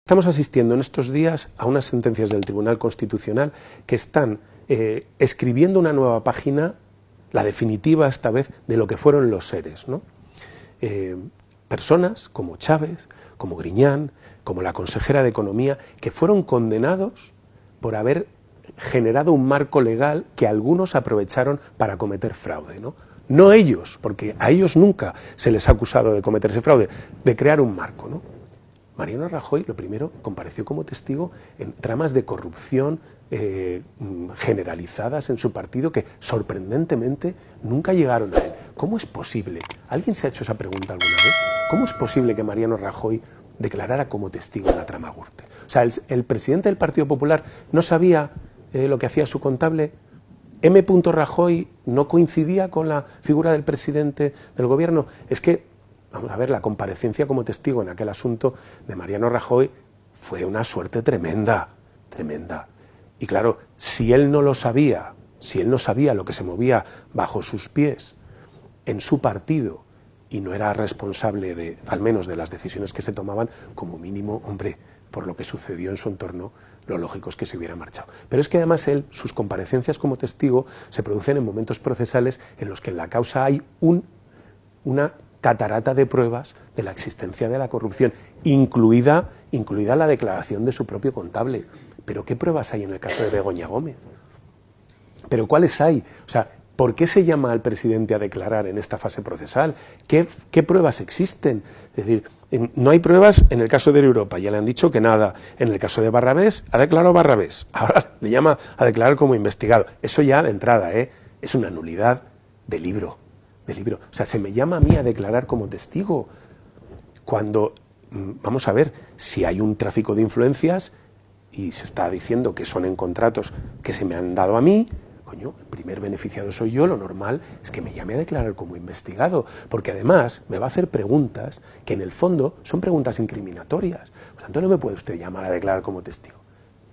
Estamos asistiendo en estos días a unas sentencias del Tribunal Constitucional que están escribiendo una nueva página, la definitiva esta vez, de lo que fueron los seres, ¿no? Personas como Chávez, como Griñán, como la consejera de Economía, que fueron condenados por haber generado un marco legal que algunos aprovecharon para cometer fraude, ¿no? No ellos, porque a ellos nunca se les ha acusado de cometer ese fraude, de crear un marco, ¿no? Mariano Rajoy, lo primero, compareció como testigo en tramas de corrupción generalizadas en su partido que, sorprendentemente, nunca llegaron a él. ¿Cómo es posible? ¿Alguien se ha hecho esa pregunta alguna vez? ¿Cómo es posible que Mariano Rajoy declarara como testigo en la trama Gürtel? O sea, el presidente del Partido Popular no sabía lo que hacía su contable. M. Rajoy no coincidía con la figura del presidente del gobierno. Es que, vamos a ver, la comparecencia como testigo en aquel asunto de Mariano Rajoy fue una suerte tremenda, tremenda. Y claro, si él no lo sabía, si él no sabía lo que se movía bajo sus pies en su partido y no era responsable de, al menos de las decisiones que se tomaban, como mínimo, hombre, por lo que sucedió en su entorno, lo lógico es que se hubiera marchado. Pero es que además él, sus comparecencias como testigo se producen en momentos procesales en los que en la causa hay una catarata de pruebas de la existencia de la corrupción, incluida la declaración de su propio contable. ¿Pero qué pruebas hay en el caso de Begoña Gómez? ¿Pero cuáles hay? O sea, ¿por qué se llama al presidente a declarar en esta fase procesal? ¿Qué pruebas existen? Es decir, no hay pruebas en el caso de Europa, ya le han dicho que nada. En el caso de Barrabés, ha declarado Barrabés. Ahora le llama a declarar como investigado. Eso ya de entrada, es una nulidad de libro. O sea, se me llama a mí a declarar como testigo cuando, vamos a ver, si hay un tráfico de influencias y se está diciendo que son en contratos que se me han dado a mí, coño, el primer beneficiado soy yo, lo normal es que me llame a declarar como investigado, porque además me va a hacer preguntas que en el fondo son preguntas incriminatorias. Por tanto, no me puede usted llamar a declarar como testigo,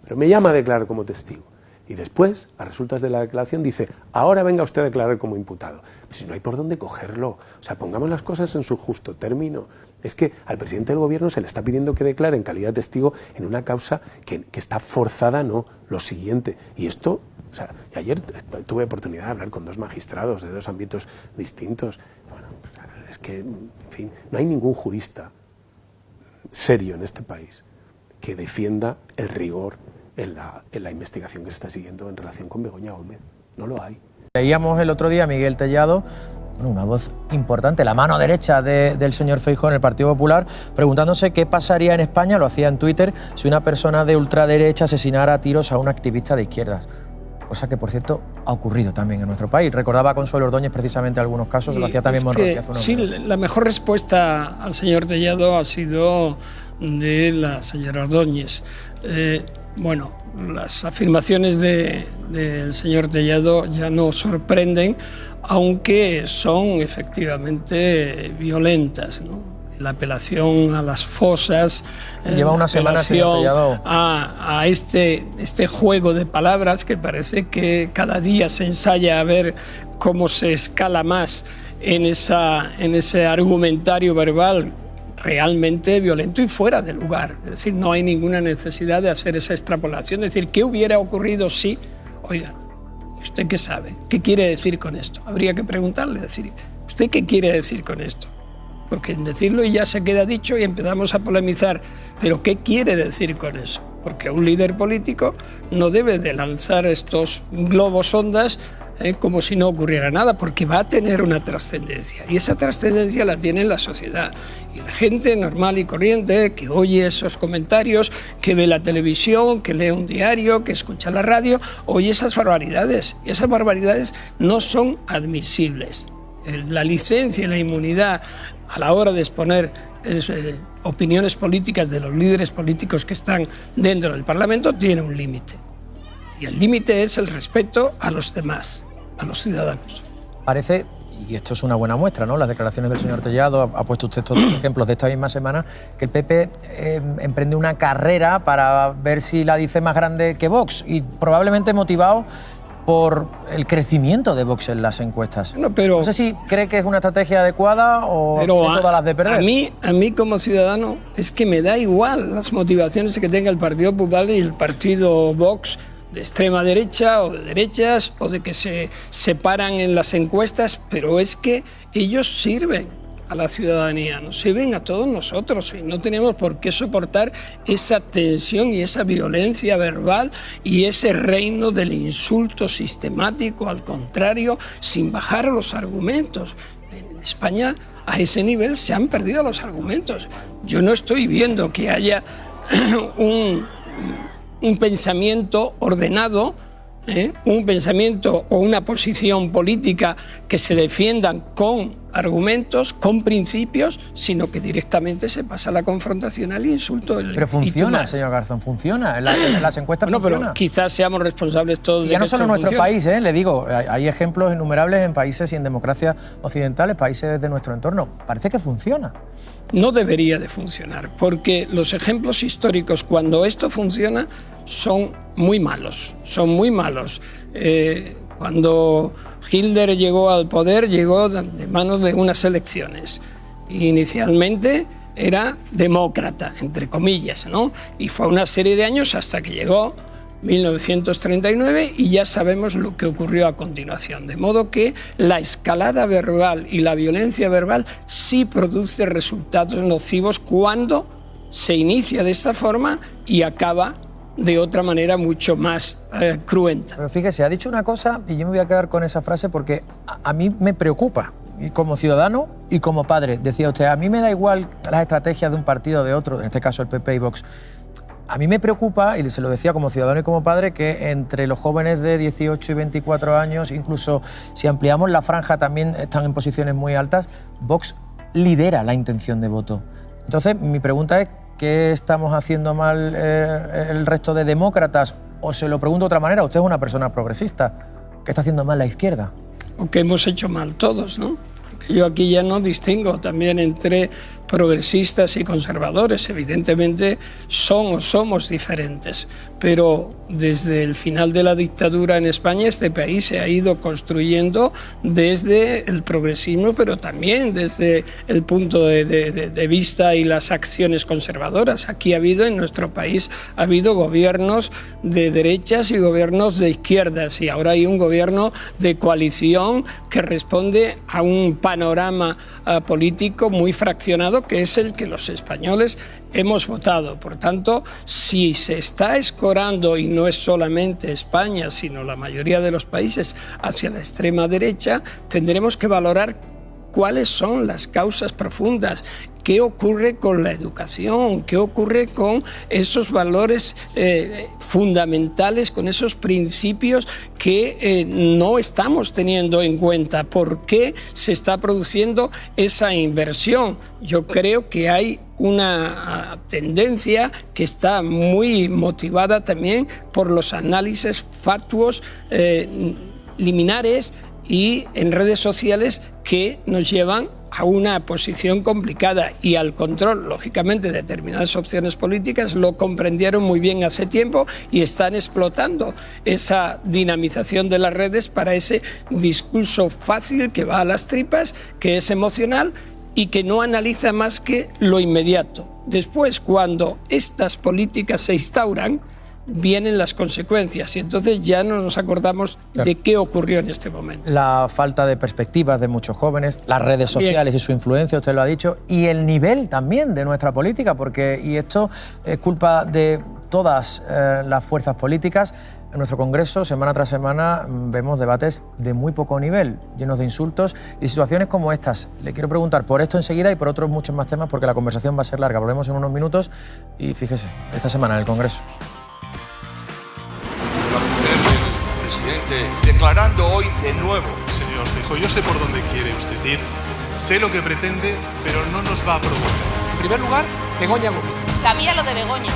pero me llama a declarar como testigo. Y después, a resultas de la declaración, dice, ahora venga usted a declarar como imputado. Pues si no hay por dónde cogerlo. O sea, pongamos las cosas en su justo término. Es que al presidente del gobierno se le está pidiendo que declare en calidad de testigo en una causa que está forzada, no, lo siguiente. Y esto, o sea, ayer tuve oportunidad de hablar con dos magistrados de dos ámbitos distintos. Bueno, pues, es que, en fin, no hay ningún jurista serio en este país que defienda el rigor en la investigación que se está siguiendo en relación con Begoña Gómez. No lo hay. Leíamos el otro día a Miguel Tellado, una voz importante, la mano derecha del señor Feijóo en el Partido Popular, preguntándose qué pasaría en España, lo hacía en Twitter, si una persona de ultraderecha asesinara a tiros a un activista de izquierdas. Cosa que, por cierto, ha ocurrido también en nuestro país. Recordaba Consuelo Ordóñez precisamente algunos casos, lo hacía también Monroy hace unos meses. Sí, la mejor respuesta al señor Tellado ha sido de la señora Ordóñez. Bueno, las afirmaciones del señor Tellado ya no sorprenden, aunque son efectivamente violentas, ¿no? La apelación a las fosas, lleva una semana, señor Tellado, a este juego de palabras que parece que cada día se ensaya a ver cómo se escala más en ese argumentario verbal realmente violento y fuera de lugar. Es decir, no hay ninguna necesidad de hacer esa extrapolación. Es decir, ¿qué hubiera ocurrido si, oiga, ¿usted qué sabe? ¿Qué quiere decir con esto? Habría que preguntarle, decir, ¿usted qué quiere decir con esto? Porque en decirlo ya se queda dicho y empezamos a polemizar. ¿Pero qué quiere decir con eso? Porque un líder político no debe de lanzar estos globos sondas como si no ocurriera nada, porque va a tener una trascendencia. Y esa trascendencia la tiene la sociedad. Y la gente normal y corriente que oye esos comentarios, que ve la televisión, que lee un diario, que escucha la radio, oye esas barbaridades. Y esas barbaridades no son admisibles. La licencia y la inmunidad a la hora de exponer opiniones políticas de los líderes políticos que están dentro del Parlamento tiene un límite. Y el límite es el respeto a los demás, a los ciudadanos. Parece, y esto es una buena muestra, ¿no? Las declaraciones del señor Tellado, ha puesto usted todos los ejemplos de esta misma semana, que el PP emprende una carrera para ver si la dice más grande que Vox, y probablemente motivado por el crecimiento de Vox en las encuestas. No sé si cree que es una estrategia adecuada o tiene todas las de perder. A mí como ciudadano es que me da igual las motivaciones que tenga el Partido Popular y el partido Vox de extrema derecha o de derechas o de que se separan en las encuestas, pero es que ellos sirven a la ciudadanía, nos sirven a todos nosotros y no tenemos por qué soportar esa tensión y esa violencia verbal y ese reino del insulto sistemático, al contrario, sin bajar los argumentos. En España a ese nivel se han perdido los argumentos. Yo no estoy viendo que haya un pensamiento ordenado, un pensamiento o una posición política que se defiendan con argumentos, con principios, sino que directamente se pasa a la confrontación, al insulto. Pero funciona, señor Garzón, funciona. En las encuestas funciona. Pero quizás seamos responsables todos de que ya no solo en nuestro funcione. país, le digo, hay ejemplos innumerables en países y en democracias occidentales, países de nuestro entorno. Parece que funciona. No debería de funcionar, porque los ejemplos históricos, cuando esto funciona, son muy malos, cuando Hitler llegó al poder, llegó de manos de unas elecciones. Inicialmente era demócrata, entre comillas, ¿no? Y fue una serie de años hasta que llegó 1939 y ya sabemos lo que ocurrió a continuación. De modo que la escalada verbal y la violencia verbal sí produce resultados nocivos cuando se inicia de esta forma y acaba de otra manera mucho más cruenta. Pero fíjese, ha dicho una cosa y yo me voy a quedar con esa frase porque a mí me preocupa, y como ciudadano y como padre. Decía usted, a mí me da igual las estrategias de un partido o de otro, en este caso el PP y Vox. A mí me preocupa, y se lo decía como ciudadano y como padre, que entre los jóvenes de 18 y 24 años, incluso si ampliamos la franja también están en posiciones muy altas, Vox lidera la intención de voto. Entonces, mi pregunta es, ¿qué estamos haciendo mal el resto de demócratas? O se lo pregunto de otra manera, usted es una persona progresista, ¿qué está haciendo mal la izquierda? O que hemos hecho mal todos, ¿no? Yo aquí ya no distingo también entre progresistas y conservadores. Evidentemente son o somos diferentes, pero desde el final de la dictadura en España este país se ha ido construyendo desde el progresismo, pero también desde el punto de vista y las acciones conservadoras. Aquí en nuestro país ha habido gobiernos de derechas y gobiernos de izquierdas, y ahora hay un gobierno de coalición que responde a un panorama político muy fraccionado, que es el que los españoles hemos votado. Por tanto, si se está escorando, y no es solamente España, sino la mayoría de los países, hacia la extrema derecha, tendremos que valorar cuáles son las causas profundas, qué ocurre con la educación, qué ocurre con esos valores fundamentales, con esos principios que no estamos teniendo en cuenta. ¿Por qué se está produciendo esa inversión? Yo creo que hay una tendencia que está muy motivada también por los análisis fatuos, liminares y en redes sociales que nos llevan a una posición complicada y al control, lógicamente, de determinadas opciones políticas. Lo comprendieron muy bien hace tiempo y están explotando esa dinamización de las redes para ese discurso fácil que va a las tripas, que es emocional y que no analiza más que lo inmediato. Después, cuando estas políticas se instauran, vienen las consecuencias y entonces ya no nos acordamos de qué ocurrió en este momento. La falta de perspectivas de muchos jóvenes, las redes sociales y su influencia, usted lo ha dicho, y el nivel también de nuestra política, porque, y esto es culpa de todas las fuerzas políticas. En nuestro Congreso, semana tras semana, vemos debates de muy poco nivel, llenos de insultos y situaciones como estas. Le quiero preguntar por esto enseguida y por otros muchos más temas, porque la conversación va a ser larga. Volvemos en unos minutos y fíjese, esta semana en el Congreso. Presidente, declarando hoy de nuevo. Señor Feijóo, yo sé por dónde quiere usted ir, sé lo que pretende, pero no nos va a provocar. En primer lugar, Begoña Gómez. Sabía lo de Begoña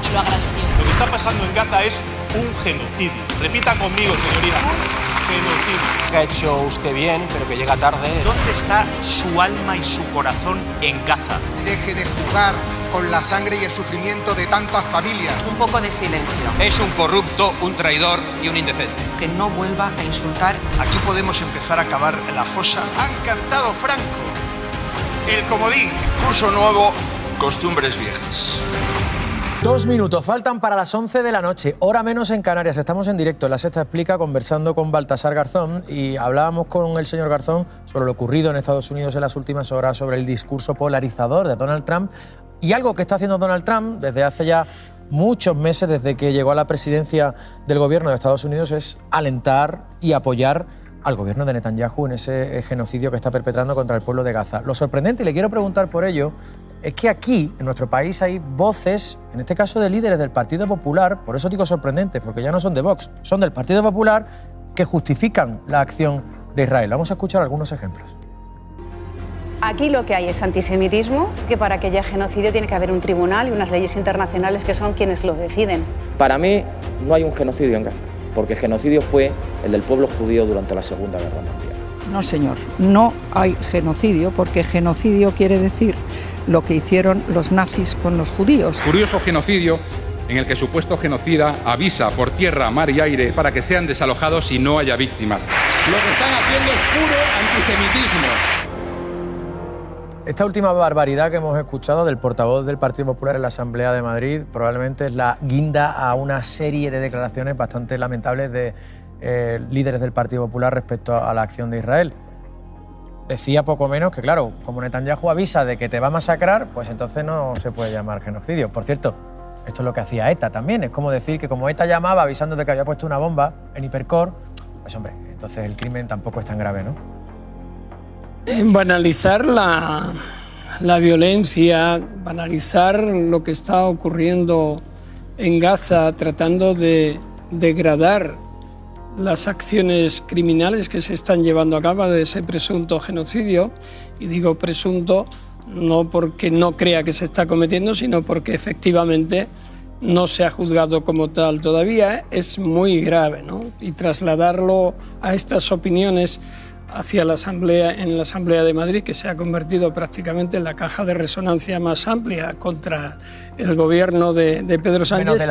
y lo agradeció. Lo que está pasando en Gaza es un genocidio. Repita conmigo, señoría, un genocidio. Que ha hecho usted bien, pero que llega tarde. ¿Dónde está su alma y su corazón en Gaza? Deje de jugar con la sangre y el sufrimiento de tantas familias. Un poco de silencio. Es un corrupto, un traidor y un indecente. Que no vuelva a insultar. Aquí podemos empezar a cavar la fosa. Han cantado Franco. El comodín. Curso nuevo, costumbres viejas. 2 minutos, faltan para las 11 de la noche, hora menos en Canarias. Estamos en directo en La Sexta Explica conversando con Baltasar Garzón y hablábamos con el señor Garzón sobre lo ocurrido en Estados Unidos en las últimas horas, sobre el discurso polarizador de Donald Trump y algo que está haciendo Donald Trump desde hace ya muchos meses, desde que llegó a la presidencia del gobierno de Estados Unidos, es alentar y apoyar al gobierno de Netanyahu en ese genocidio que está perpetrando contra el pueblo de Gaza. Lo sorprendente, y le quiero preguntar por ello, es que aquí, en nuestro país, hay voces, en este caso de líderes del Partido Popular, por eso digo sorprendente, porque ya no son de Vox, son del Partido Popular, que justifican la acción de Israel. Vamos a escuchar algunos ejemplos. Aquí lo que hay es antisemitismo, que para que haya genocidio tiene que haber un tribunal y unas leyes internacionales que son quienes lo deciden. Para mí no hay un genocidio en Gaza, porque el genocidio fue el del pueblo judío durante la Segunda Guerra Mundial. No, señor, no hay genocidio, porque genocidio quiere decir lo que hicieron los nazis con los judíos. Curioso genocidio en el que el supuesto genocida avisa por tierra, mar y aire para que sean desalojados y no haya víctimas. Lo que están haciendo es puro antisemitismo. Esta última barbaridad que hemos escuchado del portavoz del Partido Popular en la Asamblea de Madrid probablemente es la guinda a una serie de declaraciones bastante lamentables de líderes del Partido Popular respecto a la acción de Israel. Decía poco menos que, claro, como Netanyahu avisa de que te va a masacrar, pues entonces no se puede llamar genocidio. Por cierto, esto es lo que hacía ETA también. Es como decir que como ETA llamaba avisando de que había puesto una bomba en Hipercor, pues hombre, entonces el crimen tampoco es tan grave, ¿no? Banalizar la violencia, banalizar lo que está ocurriendo en Gaza, tratando de degradar las acciones criminales que se están llevando a cabo de ese presunto genocidio, y digo presunto no porque no crea que se está cometiendo, sino porque efectivamente no se ha juzgado como tal todavía, es muy grave, ¿no? Y trasladarlo a estas opiniones hacia la Asamblea, en la Asamblea de Madrid, que se ha convertido prácticamente en la caja de resonancia más amplia contra el gobierno de Pedro Sánchez. Menos de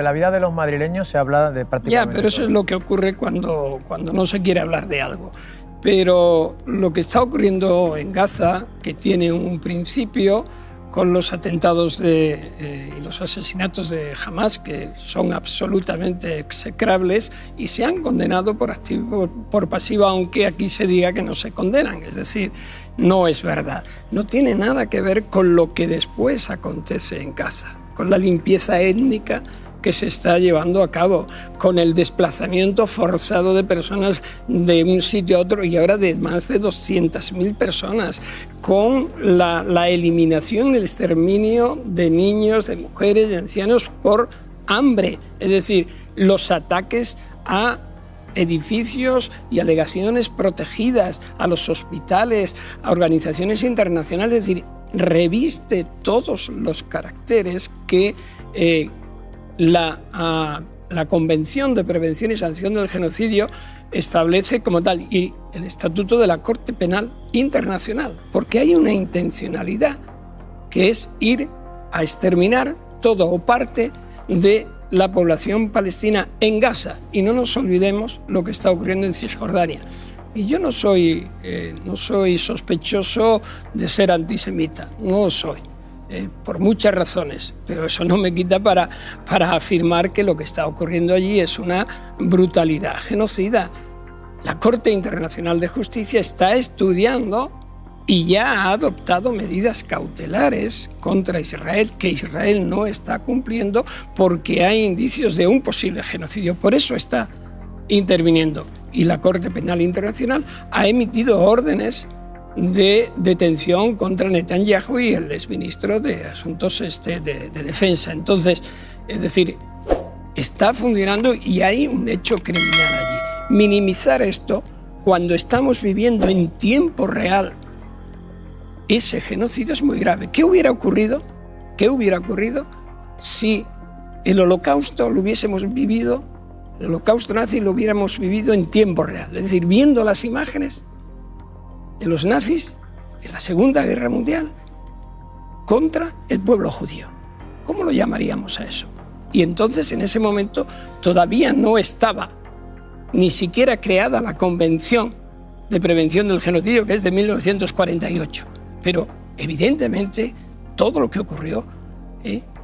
la vida de los madrileños se habla de prácticamente Ya, pero eso es lo que ocurre cuando no se quiere hablar de algo. Pero lo que está ocurriendo en Gaza, que tiene un principio con los atentados y los asesinatos de Hamas, que son absolutamente execrables y se han condenado por activo, por pasivo, aunque aquí se diga que no se condenan. Es decir, no es verdad. No tiene nada que ver con lo que después acontece en Gaza, con la limpieza étnica que se está llevando a cabo, con el desplazamiento forzado de personas de un sitio a otro y ahora de más de 200.000 personas, con la eliminación, el exterminio de niños, de mujeres, de ancianos por hambre. Es decir, los ataques a edificios y alegaciones protegidas, a los hospitales, a organizaciones internacionales. Es decir, reviste todos los caracteres que la Convención de Prevención y Sanción del Genocidio establece como tal, y el Estatuto de la Corte Penal Internacional, porque hay una intencionalidad que es ir a exterminar todo o parte de la población palestina en Gaza. Y no nos olvidemos lo que está ocurriendo en Cisjordania. Y yo no soy sospechoso de ser antisemita, no lo soy. Por muchas razones, pero eso no me quita para afirmar que lo que está ocurriendo allí es una brutalidad genocida. La Corte Internacional de Justicia está estudiando y ya ha adoptado medidas cautelares contra Israel, que Israel no está cumpliendo porque hay indicios de un posible genocidio. Por eso está interviniendo. Y la Corte Penal Internacional ha emitido órdenes de detención contra Netanyahu y el exministro de Asuntos de Defensa. Entonces, es decir, está funcionando y hay un hecho criminal allí. Minimizar esto cuando estamos viviendo en tiempo real ese genocidio es muy grave. ¿Qué hubiera ocurrido? ¿Qué hubiera ocurrido si el Holocausto lo hubiésemos vivido, el Holocausto nazi lo hubiéramos vivido en tiempo real? Es decir, viendo las imágenes de los nazis en la Segunda Guerra Mundial contra el pueblo judío. ¿Cómo lo llamaríamos a eso? Y entonces, en ese momento, todavía no estaba ni siquiera creada la Convención de Prevención del Genocidio, que es de 1948. Pero, evidentemente, todo lo que ocurrió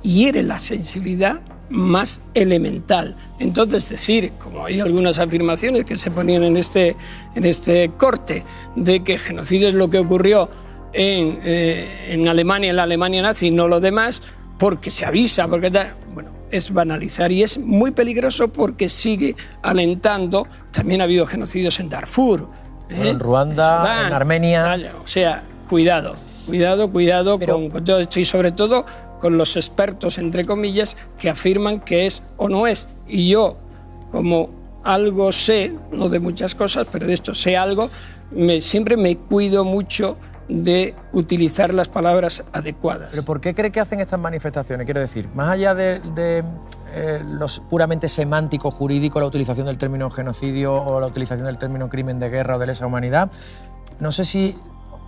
hiere la sensibilidad más elemental. Entonces, decir, como hay algunas afirmaciones que se ponían en este corte, de que genocidio es lo que ocurrió en Alemania, en la Alemania nazi, no lo demás, porque se avisa, porque bueno, es banalizar y es muy peligroso porque sigue alentando. También ha habido genocidios en Darfur, en Ruanda, Sudán, en Armenia. O sea, cuidado con todo esto y sobre todo con los expertos, entre comillas, que afirman que es o no es. Y yo, como algo sé, no de muchas cosas, pero de esto sé algo, siempre me cuido mucho de utilizar las palabras adecuadas. ¿Pero por qué cree que hacen estas manifestaciones? Quiero decir, más allá de los puramente semánticos jurídicos, la utilización del término genocidio o la utilización del término crimen de guerra o de lesa humanidad, no sé si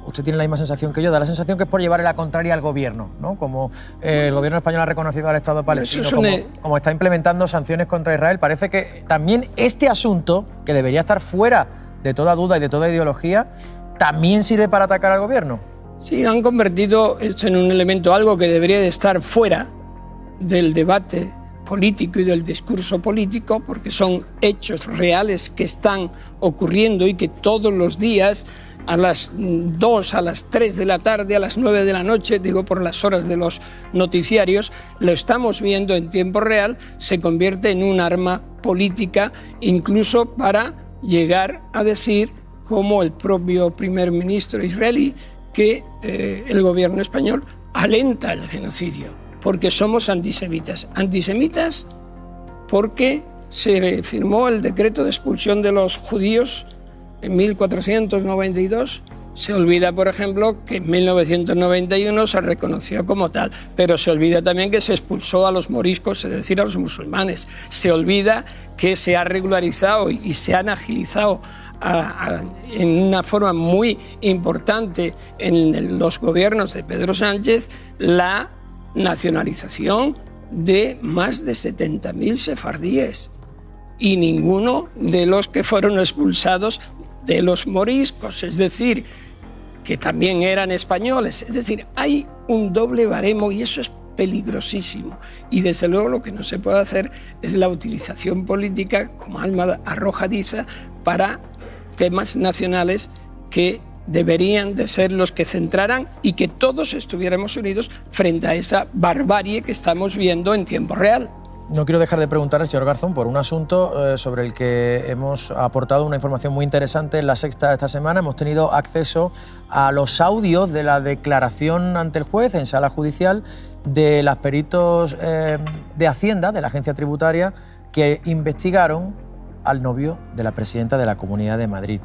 usted tiene la misma sensación que yo, da la sensación que es por llevarle la contraria al gobierno, ¿no? Como el gobierno español ha reconocido al Estado palestino, como está implementando sanciones contra Israel. Parece que también este asunto, que debería estar fuera de toda duda y de toda ideología, también sirve para atacar al gobierno. Sí, han convertido esto en un elemento, algo que debería de estar fuera del debate político y del discurso político, porque son hechos reales que están ocurriendo y que todos los días a las 2, a las 3 de la tarde, a las 9 de la noche, digo por las horas de los noticiarios, lo estamos viendo en tiempo real, se convierte en un arma política, incluso para llegar a decir, como el propio primer ministro israelí, que el gobierno español alenta el genocidio, porque somos antisemitas. Antisemitas porque se firmó el decreto de expulsión de los judíos en 1492. Se olvida, por ejemplo, que en 1991 se reconoció como tal, pero se olvida también que se expulsó a los moriscos, es decir, a los musulmanes. Se olvida que se ha regularizado y se han agilizado en una forma muy importante en los gobiernos de Pedro Sánchez la nacionalización de más de 70.000 sefardíes y ninguno de los que fueron expulsados de los moriscos, es decir, que también eran españoles. Es decir, hay un doble baremo y eso es peligrosísimo. Y desde luego lo que no se puede hacer es la utilización política como arma arrojadiza para temas nacionales que deberían de ser los que centraran y que todos estuviéramos unidos frente a esa barbarie que estamos viendo en tiempo real. No quiero dejar de preguntar al señor Garzón por un asunto sobre el que hemos aportado una información muy interesante en La Sexta esta semana. Hemos tenido acceso a los audios de la declaración ante el juez en sala judicial de los peritos de Hacienda, de la agencia tributaria, que investigaron al novio de la presidenta de la Comunidad de Madrid.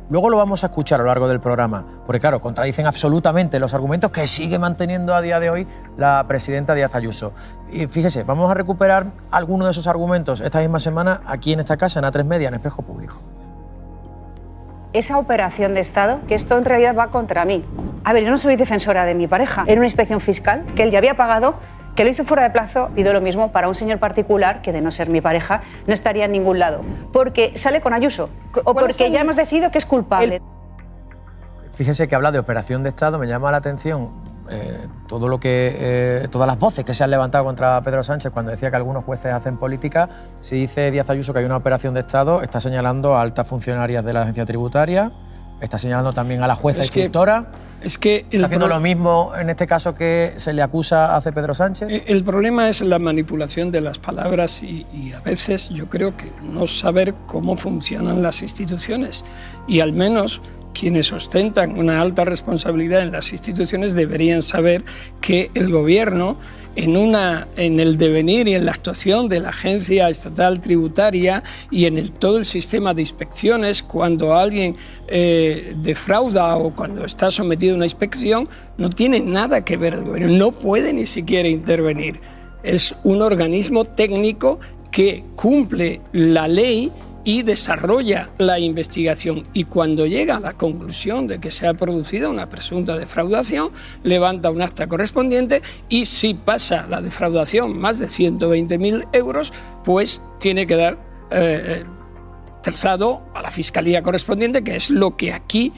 Luego lo vamos a escuchar a lo largo del programa, porque claro, contradicen absolutamente los argumentos que sigue manteniendo a día de hoy la presidenta Díaz Ayuso. Y fíjese, vamos a recuperar algunos de esos argumentos esta misma semana aquí en esta casa, en A3 Media, en Espejo Público. Esa operación de Estado, que esto en realidad va contra mí. A ver, yo no soy defensora de mi pareja. Era una inspección fiscal que él ya había pagado, que lo hizo fuera de plazo. Pido lo mismo para un señor particular que, de no ser mi pareja, no estaría en ningún lado. Porque sale con Ayuso o porque ya hemos decidido que es culpable. Fíjese que habla de operación de Estado, me llama la atención todas las voces que se han levantado contra Pedro Sánchez cuando decía que algunos jueces hacen política. Si dice Díaz Ayuso que hay una operación de Estado, está señalando a altas funcionarias de la agencia tributaria, está señalando también a la jueza instructora. ¿Está haciendo lo mismo en este caso que se le acusa hace Pedro Sánchez? El problema es la manipulación de las palabras y a veces yo creo que no saber cómo funcionan las instituciones. Y al menos quienes ostentan una alta responsabilidad en las instituciones deberían saber que el gobierno, en el devenir y en la actuación de la Agencia Estatal Tributaria y en todo el sistema de inspecciones, cuando alguien defrauda o cuando está sometido a una inspección, no tiene nada que ver el gobierno, no puede ni siquiera intervenir. Es un organismo técnico que cumple la ley y desarrolla la investigación. Y cuando llega a la conclusión de que se ha producido una presunta defraudación, levanta un acta correspondiente y si pasa la defraudación más de 120.000 euros, pues tiene que dar traslado a la fiscalía correspondiente, que es lo que aquí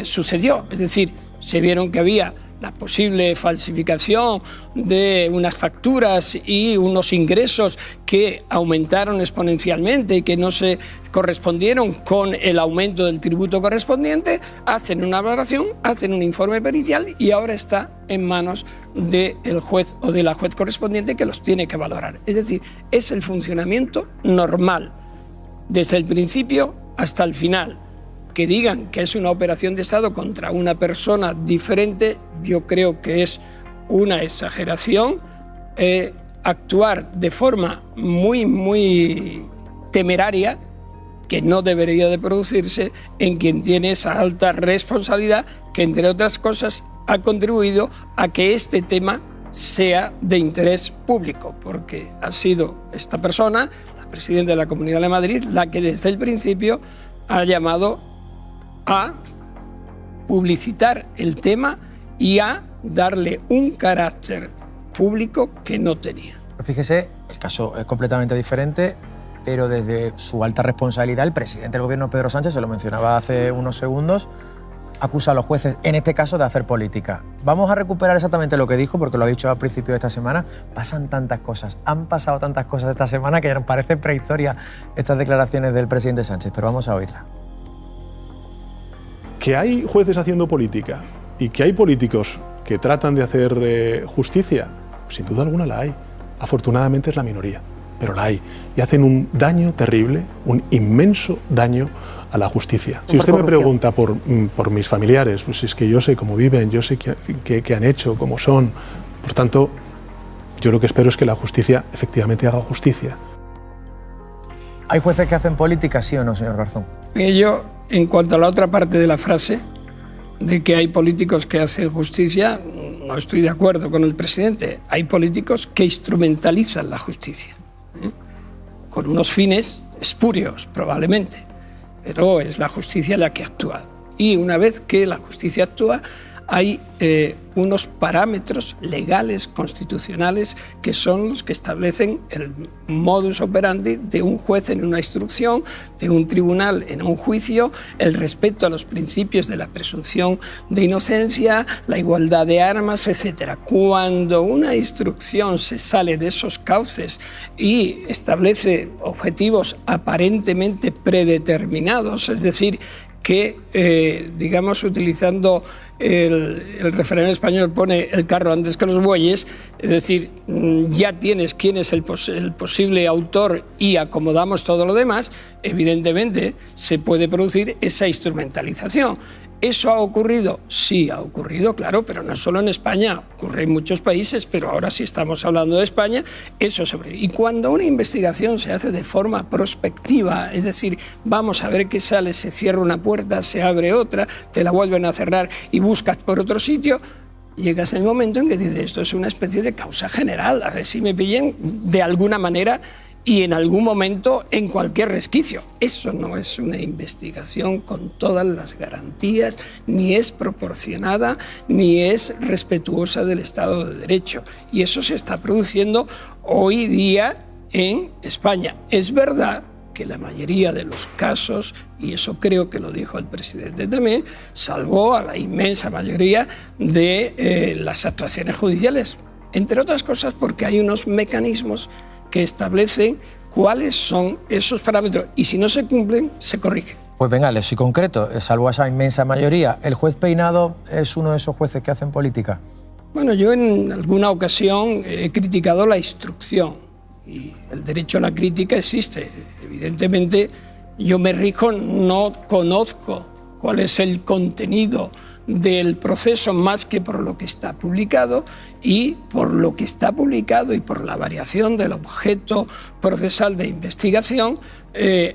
sucedió. Es decir, se vieron que había la posible falsificación de unas facturas y unos ingresos que aumentaron exponencialmente y que no se correspondieron con el aumento del tributo correspondiente, hacen una valoración, hacen un informe pericial y ahora está en manos del juez o de la juez correspondiente que los tiene que valorar. Es decir, es el funcionamiento normal, desde el principio hasta el final. Que digan que es una operación de Estado contra una persona diferente, yo creo que es una exageración. Actuar de forma muy temeraria, que no debería de producirse en quien tiene esa alta responsabilidad, que entre otras cosas ha contribuido a que este tema sea de interés público, porque ha sido esta persona, la presidenta de la Comunidad de Madrid, la que desde el principio ha llamado a publicitar el tema y a darle un carácter público que no tenía. Fíjese, el caso es completamente diferente, pero desde su alta responsabilidad, el presidente del gobierno, Pedro Sánchez, se lo mencionaba hace unos segundos, acusa a los jueces, en este caso, de hacer política. Vamos a recuperar exactamente lo que dijo, porque lo ha dicho al principio de esta semana. Pasan tantas cosas, han pasado tantas cosas esta semana que ya nos parecen prehistoria estas declaraciones del presidente Sánchez, pero vamos a oírla. Que hay jueces haciendo política y que hay políticos que tratan de hacer justicia, sin duda alguna la hay. Afortunadamente es la minoría, pero la hay. Y hacen un daño terrible, un inmenso daño a la justicia. Si usted me pregunta por mis familiares, pues es que yo sé cómo viven, yo sé qué han hecho, cómo son. Por tanto, yo lo que espero es que la justicia efectivamente haga justicia. ¿Hay jueces que hacen política, sí o no, señor Garzón? Yo, en cuanto a la otra parte de la frase, de que hay políticos que hacen justicia, no estoy de acuerdo con el presidente. Hay políticos que instrumentalizan la justicia, con unos fines espurios, probablemente, pero es la justicia la que actúa. Y una vez que la justicia actúa, hay unos parámetros legales, constitucionales, que son los que establecen el modus operandi de un juez en una instrucción, de un tribunal en un juicio, el respeto a los principios de la presunción de inocencia, la igualdad de armas, etc. Cuando una instrucción se sale de esos cauces y establece objetivos aparentemente predeterminados, es decir, que, digamos, utilizando el refrán español, pone el carro antes que los bueyes, es decir, ya tienes quién es el posible autor y acomodamos todo lo demás, evidentemente se puede producir esa instrumentalización. ¿Eso ha ocurrido? Sí, ha ocurrido, claro, pero no solo en España, ocurre en muchos países, pero ahora sí estamos hablando de España, eso sobre. Y cuando una investigación se hace de forma prospectiva, es decir, vamos a ver qué sale, se cierra una puerta, se abre otra, te la vuelven a cerrar y buscas por otro sitio, llegas en el momento en que dices, esto es una especie de causa general, a ver si me pillen de alguna manera y en algún momento en cualquier resquicio. Eso no es una investigación con todas las garantías, ni es proporcionada, ni es respetuosa del Estado de Derecho. Y eso se está produciendo hoy día en España. Es verdad que la mayoría de los casos, y eso creo que lo dijo el presidente también, salvó a la inmensa mayoría de las actuaciones judiciales. Entre otras cosas porque hay unos mecanismos que establecen cuáles son esos parámetros y si no se cumplen, se corrigen. Pues venga, les soy concreto, salvo a esa inmensa mayoría. ¿El juez Peinado es uno de esos jueces que hacen política? Bueno, yo en alguna ocasión he criticado la instrucción y el derecho a la crítica existe. Evidentemente, yo me rijo, no conozco cuál es el contenido del proceso más que por lo que está publicado, y por lo que está publicado y por la variación del objeto procesal de investigación,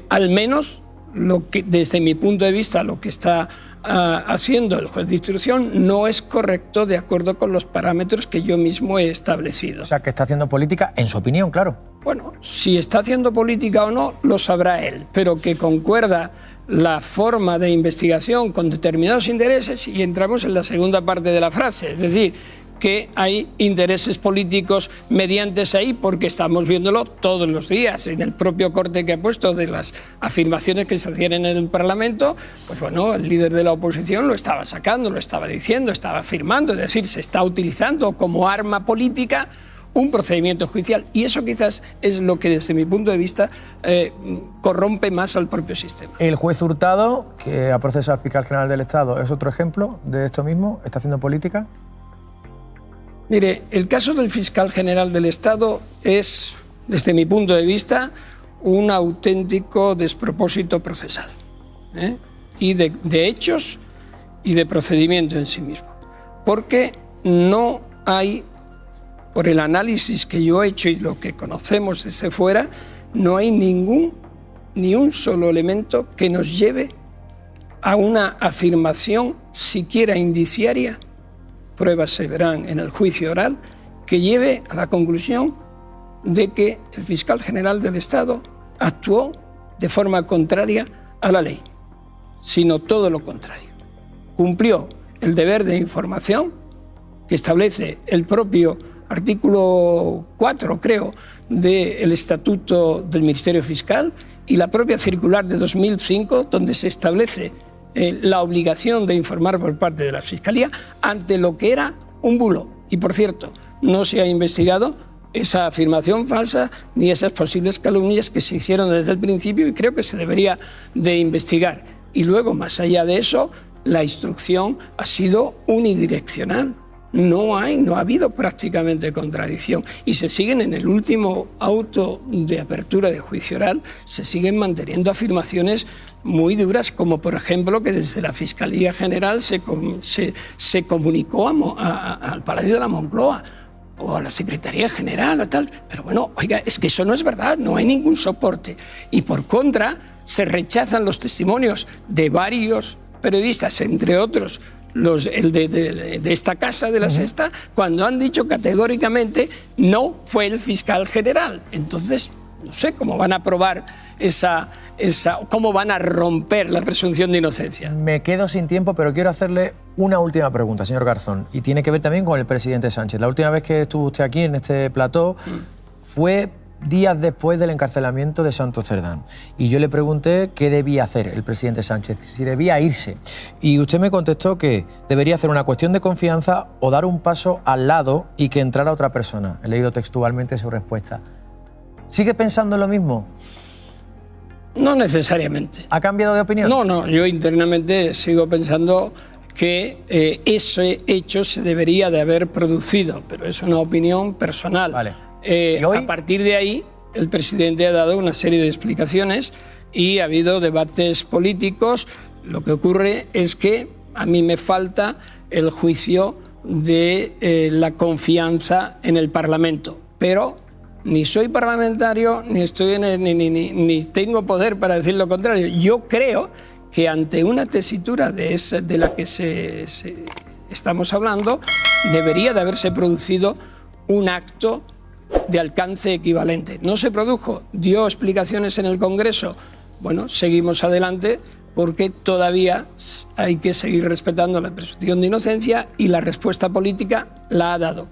al menos lo que, desde mi punto de vista, lo que está haciendo el juez de instrucción no es correcto de acuerdo con los parámetros que yo mismo he establecido. O sea, que está haciendo política, en su opinión, claro. Bueno, si está haciendo política o no, lo sabrá él, pero que concuerda la forma de investigación con determinados intereses, y entramos en la segunda parte de la frase, es decir, que hay intereses políticos mediantes ahí, porque estamos viéndolo todos los días en el propio corte que ha puesto de las afirmaciones que se hacían en el Parlamento. Pues bueno, el líder de la oposición lo estaba sacando, lo estaba diciendo, estaba afirmando, es decir, se está utilizando como arma política un procedimiento judicial, y eso quizás es lo que desde mi punto de vista corrompe más al propio sistema. El juez Hurtado, que ha procesado al fiscal general del Estado, ¿es otro ejemplo de esto mismo? ¿Está haciendo política? Mire, el caso del fiscal general del Estado es, desde mi punto de vista, un auténtico despropósito procesal, y de hechos y de procedimiento en sí mismo, porque no hay, por el análisis que yo he hecho y lo que conocemos desde fuera, no hay ni un solo elemento que nos lleve a una afirmación siquiera indiciaria, pruebas se verán en el juicio oral, que lleve a la conclusión de que el fiscal general del Estado actuó de forma contraria a la ley, sino todo lo contrario. Cumplió el deber de información que establece el propio artículo 4, creo, del Estatuto del Ministerio Fiscal y la propia circular de 2005, donde se establece la obligación de informar por parte de la Fiscalía ante lo que era un bulo. Y, por cierto, no se ha investigado esa afirmación falsa ni esas posibles calumnias que se hicieron desde el principio, y creo que se debería de investigar. Y luego, más allá de eso, la instrucción ha sido unidireccional. No ha habido prácticamente contradicción, y se siguen en el último auto de apertura de juicio oral, se siguen manteniendo afirmaciones muy duras, como por ejemplo que desde la Fiscalía General se comunicó al Palacio de la Moncloa o a la Secretaría General o tal, pero bueno, oiga, es que eso no es verdad, no hay ningún soporte, y por contra se rechazan los testimonios de varios periodistas, entre otros el de esta casa, de la Sexta, cuando han dicho categóricamente no fue el fiscal general. Entonces, no sé cómo van a probar cómo van a romper la presunción de inocencia. Me quedo sin tiempo, pero quiero hacerle una última pregunta, señor Garzón, y tiene que ver también con el presidente Sánchez. La última vez que estuvo usted aquí en este plató fue días después del encarcelamiento de Santos Cerdán. Y yo le pregunté qué debía hacer el presidente Sánchez, si debía irse. Y usted me contestó que debería hacer una cuestión de confianza o dar un paso al lado y que entrara otra persona. He leído textualmente su respuesta. ¿Sigue pensando lo mismo? No necesariamente. ¿Ha cambiado de opinión? No, yo internamente sigo pensando que ese hecho se debería de haber producido, pero es una opinión personal. Vale. A partir de ahí, el presidente ha dado una serie de explicaciones y ha habido debates políticos. Lo que ocurre es que a mí me falta el juicio de la confianza en el Parlamento. Pero ni soy parlamentario, ni tengo poder para decir lo contrario. Yo creo que ante una tesitura de la que estamos hablando, debería de haberse producido un acto de alcance equivalente. No se produjo, dio explicaciones en el Congreso. Bueno, seguimos adelante porque todavía hay que seguir respetando la presunción de inocencia, y la respuesta política la ha dado.